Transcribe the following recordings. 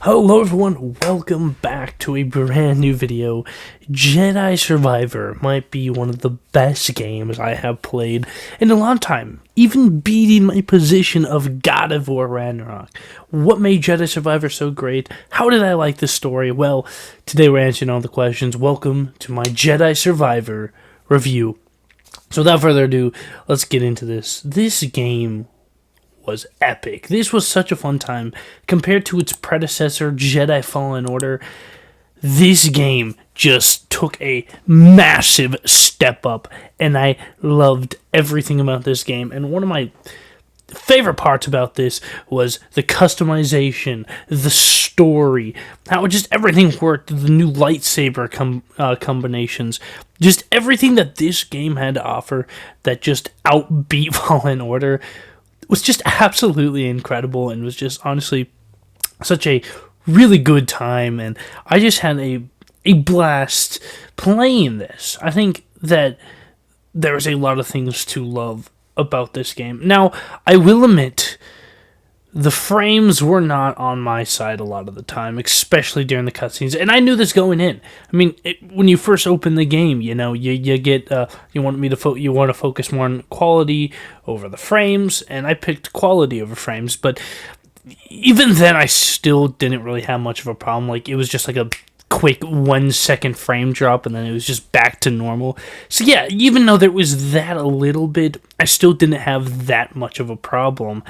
Hello everyone, welcome back to a brand new video. Jedi Survivor might be one of the best games I have played in a long time, even beating my position of God of War Ragnarok. What made Jedi Survivor so great? How did I like this story? Well, today we're answering all the questions. Welcome to my Jedi Survivor review. So without further ado, let's get into this. This game was epic. This was such a fun time. Compared to its predecessor, Jedi Fallen Order, this game just took a massive step up, and I loved everything about this game. And one of my favorite parts about this was the customization, the story, how just everything worked, the new lightsaber combinations, just everything that this game had to offer that just outbeat Fallen Order was just absolutely incredible, and was just honestly such a really good time, and I just had a blast playing this. I think that there was a lot of things to love about this game. Now, I will admit, the frames were not on my side a lot of the time, especially during the cutscenes, and I knew this going in. I mean, when you first open the game, you know, you get you want to focus more on quality over the frames, and I picked quality over frames. But even then, I still didn't really have much of a problem. Like, it was just like a quick 1 second frame drop, and then it was just back to normal. So yeah, even though there was that a little bit, I still didn't have that much of a problem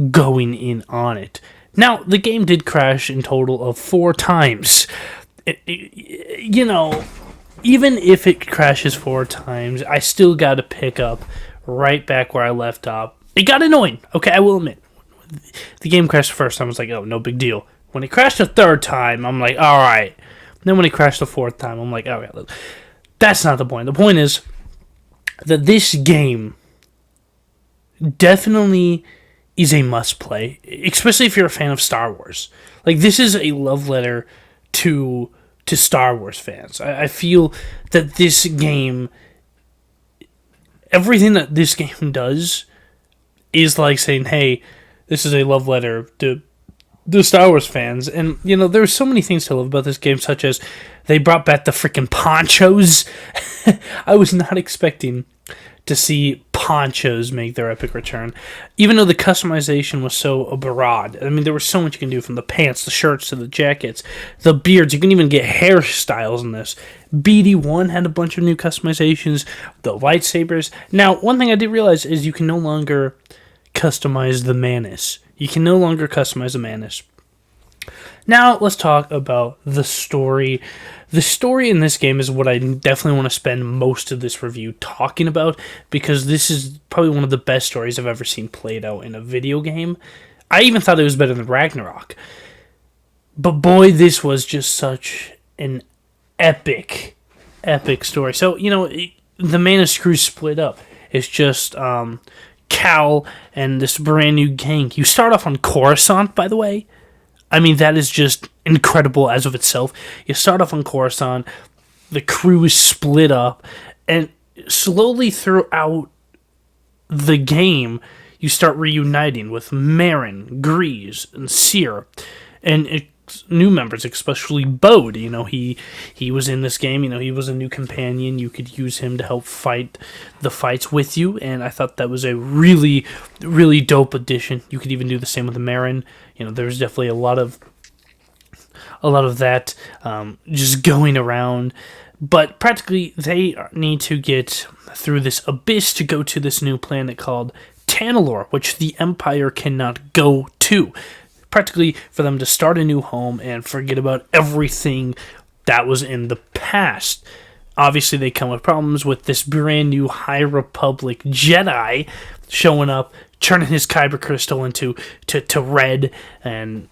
going in on it. Now, the game did crash in total of 4 times. You know, even if it crashes 4 times, I still got to pick up right back where I left off. It got annoying, okay, I will admit. The game crashed the first time, I was like, oh, no big deal. When it crashed the 3rd time, I'm like, alright. Then when it crashed the 4th time, I'm like, okay, that's not the point. The point is that this game definitely is a must-play, especially if you're a fan of Star Wars. Like, this is a love letter to Star Wars fans. I feel that this game, everything that this game does is like saying, hey, this is a love letter to the Star Wars fans. And, you know, there's so many things to love about this game, such as they brought back the freaking ponchos. I was not expecting to see ponchos make their epic return, even though the customization was so broad. I mean, there was so much you can do, from the pants, the shirts, to the jackets, the beards. You can even get hairstyles in this. BD1 had a bunch of new customizations, the lightsabers. Now, one thing I did realize is you can no longer customize the Manus. You can no longer customize the Manus. Now, let's talk about the story. The story in this game is what I definitely want to spend most of this review talking about, because this is probably one of the best stories I've ever seen played out in a video game. I even thought it was better than Ragnarok. But boy, this was just such an epic story. So, you know, the Manus crew split up. It's just Cal and this brand new gang. You start off on Coruscant, by the way. I mean, that is just incredible as of itself. You start off on Coruscant, the crew is split up, and slowly throughout the game, you start reuniting with Marin, Grease, and Seer, and new members, especially Bode. You know, he was in this game. You know, he was a new companion. You could use him to help fight the fights with you, and I thought that was a really, really dope addition. You could even do the same with the Marin. You know, there's definitely a lot of that just going around. But practically, they need to get through this abyss to go to this new planet called Tanalorr, which the Empire cannot go to. Practically for them to start a new home and forget about everything that was in the past. Obviously, they come with problems with this brand new High Republic Jedi showing up, turning his kyber crystal into red, and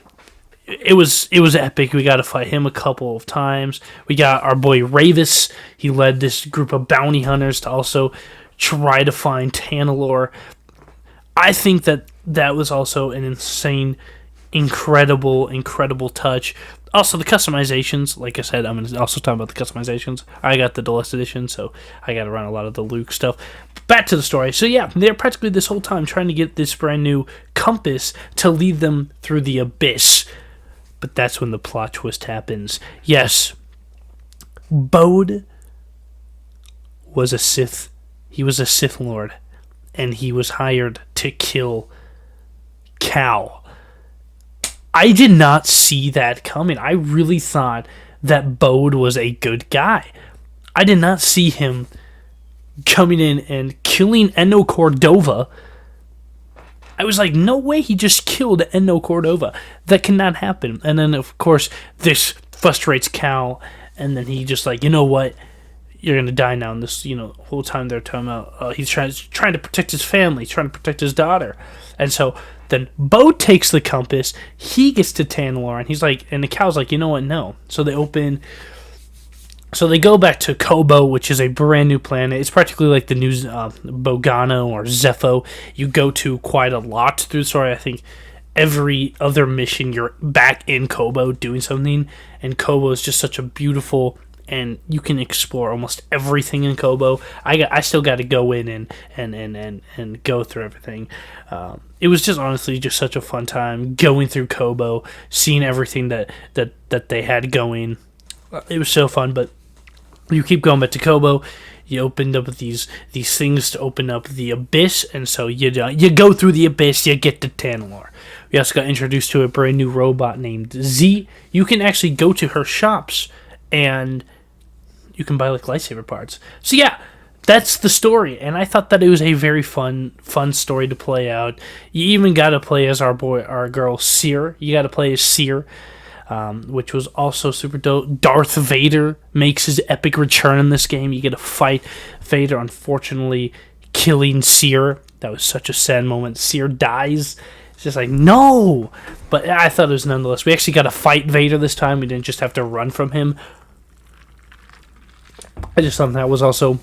it was epic. We got to fight him a couple of times. We got our boy Ravis. He led this group of bounty hunters to also try to find Tanalorr. I think that was also an insane, incredible touch. Also, the customizations, like I said, I'm going to also talk about the customizations. I got the Deluxe Edition, so I got to run a lot of the Luke stuff. Back to the story. So yeah, they're practically this whole time trying to get this brand new compass to lead them through the abyss. But that's when the plot twist happens. Yes, Bode was a Sith. He was a Sith Lord, and he was hired to kill Cal. I did not see that coming. I really thought that Bode was a good guy. I did not see him coming in and killing Eno Cordova. I was like, no way, he just killed Eno Cordova. That cannot happen. And then, of course, this frustrates Cal, and then he just like, you know what? You're going to die now. And this, whole time they're talking about he's trying to protect his family, trying to protect his daughter. And so then Bo takes the compass. He gets to Tanalorr, and he's like, and the Cal's like, you know what? No. So they go back to Kobo, which is a brand new planet. It's practically like the new Bogano or Zepho. You go to quite a lot through the story. I think every other mission you're back in Kobo doing something, and Kobo is just such a beautiful, and you can explore almost everything in Kobo. I still got to go in and go through everything. It was just honestly just such a fun time going through Kobo, seeing everything that they had going. It was so fun, but you keep going back to Kobo. You opened up these things to open up the abyss, and so you go through the abyss, you get to Tanalorr. We also got introduced to a brand new robot named Z. You can actually go to her shops, and you can buy like lightsaber parts. So yeah, that's the story, and I thought that it was a very fun story to play out. You even got to play as our girl Seer. You got to play as Seer. Which was also super dope. Darth Vader makes his epic return in this game. You get to fight Vader, unfortunately killing Seer. That was such a sad moment. Seer dies. It's just like, no! But I thought it was nonetheless. We actually got to fight Vader this time. We didn't just have to run from him. I just thought that was also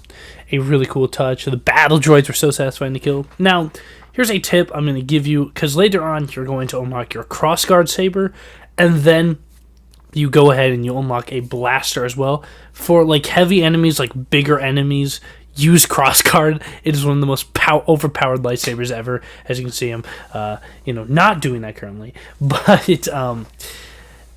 a really cool touch. The battle droids were so satisfying to kill. Now, here's a tip I'm going to give you, because later on you're going to unlock your crossguard saber, and then you go ahead and you unlock a blaster as well. For like heavy enemies, like bigger enemies, use crossguard. It is one of the most overpowered lightsabers ever. As you can see, I'm not doing that currently, but it's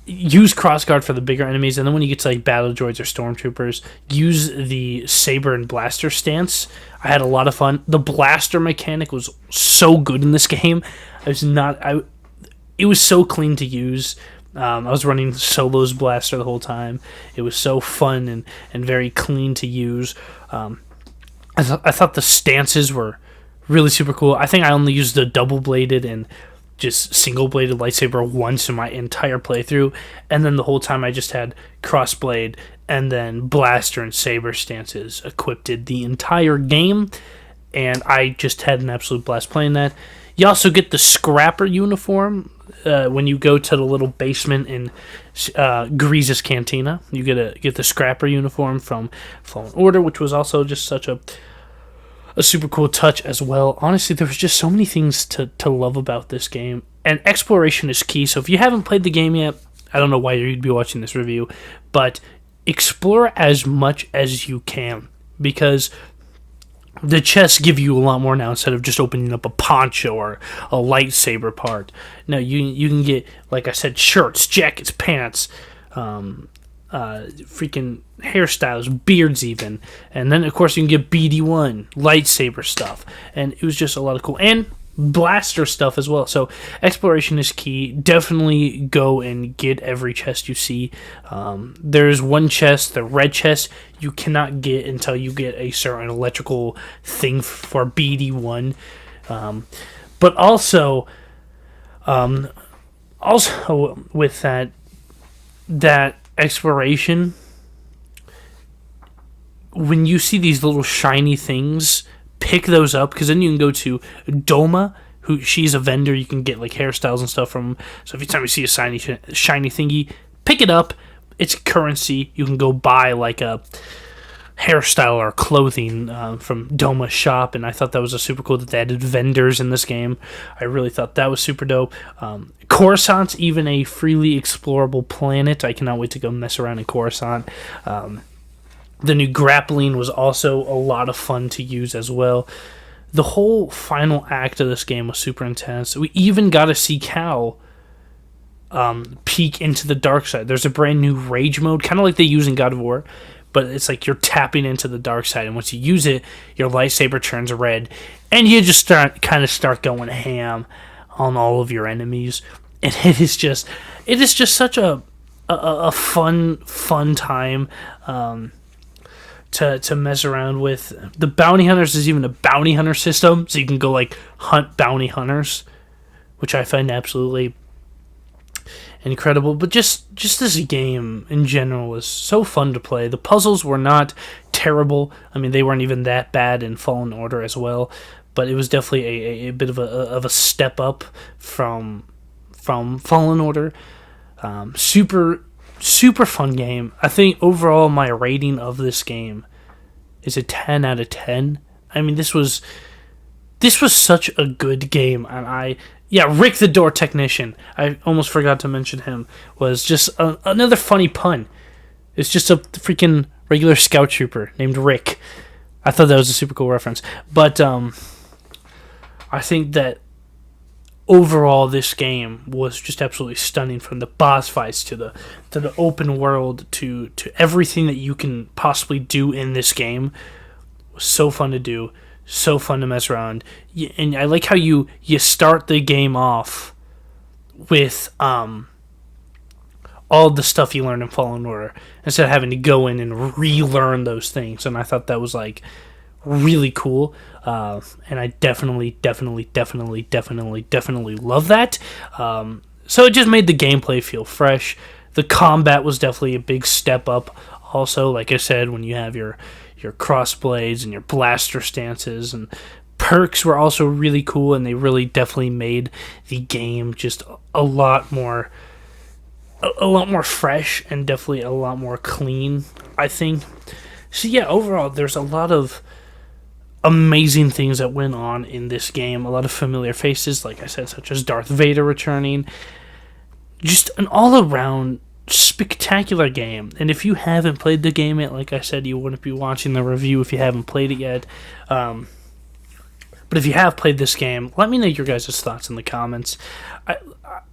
use crossguard for the bigger enemies, and then when you get to like battle droids or stormtroopers, use the saber and blaster stance. I had a lot of fun. The blaster mechanic was so good in this game. It was so clean to use. I was running Solo's blaster the whole time. It was so fun and very clean to use. I thought the stances were really super cool. I think I only used the double-bladed and just single-bladed lightsaber once in my entire playthrough, and then the whole time I just had crossblade and then blaster and saber stances equipped the entire game, and I just had an absolute blast playing that. You also get the Scrapper uniform when you go to the little basement in Grease's Cantina. You get the Scrapper uniform from Fallen Order, which was also just such a super cool touch as well. Honestly, there was just so many things to love about this game, and exploration is key. So if you haven't played the game yet, I don't know why you'd be watching this review, but explore as much as you can, because the chests give you a lot more now instead of just opening up a poncho or a lightsaber part. No, you can get, like I said, shirts, jackets, pants, freaking hairstyles, beards even. And then, of course, you can get BD1, lightsaber stuff. And it was just a lot of cool. And blaster stuff as well. So exploration is key. Definitely go and get every chest you see. There's one chest, the red chest, you cannot get until you get a certain electrical thing for BD1. But also with that exploration, when you see these little shiny things, pick those up, because then you can go to Doma, she's a vendor. You can get like hairstyles and stuff from. So every time you see a shiny thingy, pick it up. It's currency. You can go buy like a hairstyle or clothing from Doma's shop, and I thought that was a super cool that they added vendors in this game. I really thought that was super dope. Coruscant's even a freely explorable planet. I cannot wait to go mess around in Coruscant. The new grappling was also a lot of fun to use as well. The whole final act of this game was super intense. We even got to see Cal peek into the dark side. There's a brand new rage mode, kind of like they use in God of War, but it's like you're tapping into the dark side, and once you use it, your lightsaber turns red, and you just start going ham on all of your enemies, and it is just such a fun time to mess around with. The bounty hunters, is even a bounty hunter system, so you can go like hunt bounty hunters, which I find absolutely incredible. But just this game in general was so fun to play. The puzzles were not terrible. I mean, they weren't even that bad in Fallen Order as well, but it was definitely a bit of a step up from Fallen Order. Super fun game. I think overall my rating of this game is a 10 out of 10. I mean, this was such a good game, and Rick the Door Technician, I almost forgot to mention him, was just another funny pun. It's just a freaking regular scout trooper named Rick. I thought that was a super cool reference. But I think that overall this game was just absolutely stunning, from the boss fights to the open world to everything that you can possibly do in this game. It was so fun to do. So fun to mess around, and I like how you start the game off with all the stuff you learned in Fallen Order, instead of having to go in and relearn those things. And I thought that was like really cool, and I definitely love that. So it just made the gameplay feel fresh. The combat was definitely a big step up. Also, like I said, when you have your cross blades and your blaster stances, and perks were also really cool, and they really definitely made the game just a lot more fresh, and definitely a lot more clean, I think. So yeah, overall there's a lot of amazing things that went on in this game. A lot of familiar faces, like I said, such as Darth Vader returning. Just an all-around spectacular game. And if you haven't played the game yet, like I said, you wouldn't be watching the review if you haven't played it yet. But if you have played this game, let me know your guys' thoughts in the comments.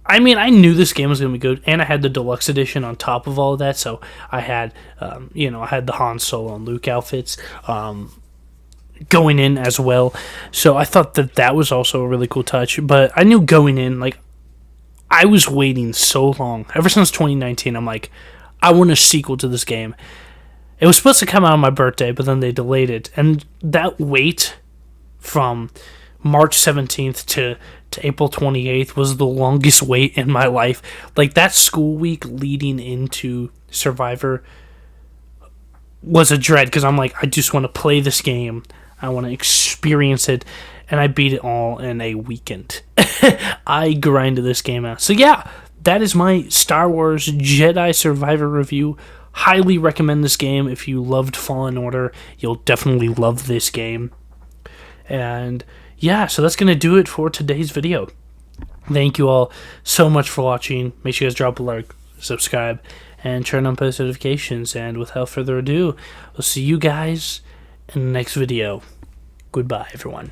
I mean, I knew this game was going to be good, and I had the deluxe edition on top of all of that, so I had, I had the Han Solo and Luke outfits going in as well. So I thought that was also a really cool touch. But I knew going in, like, I was waiting so long. Ever since 2019, I'm like, I want a sequel to this game. It was supposed to come out on my birthday, but then they delayed it. And that wait from March 17th to April 28th was the longest wait in my life. Like, that school week leading into Survivor was a dread, because I'm like, I just want to play this game. I want to experience it. And I beat it all in a weekend. I grinded this game out. So yeah, that is my Star Wars Jedi Survivor review. Highly recommend this game. If you loved Fallen Order, you'll definitely love this game. And yeah, so that's going to do it for today's video. Thank you all so much for watching. Make sure you guys drop a like, subscribe, and turn on post notifications. And without further ado, we'll see you guys in the next video. Goodbye, everyone.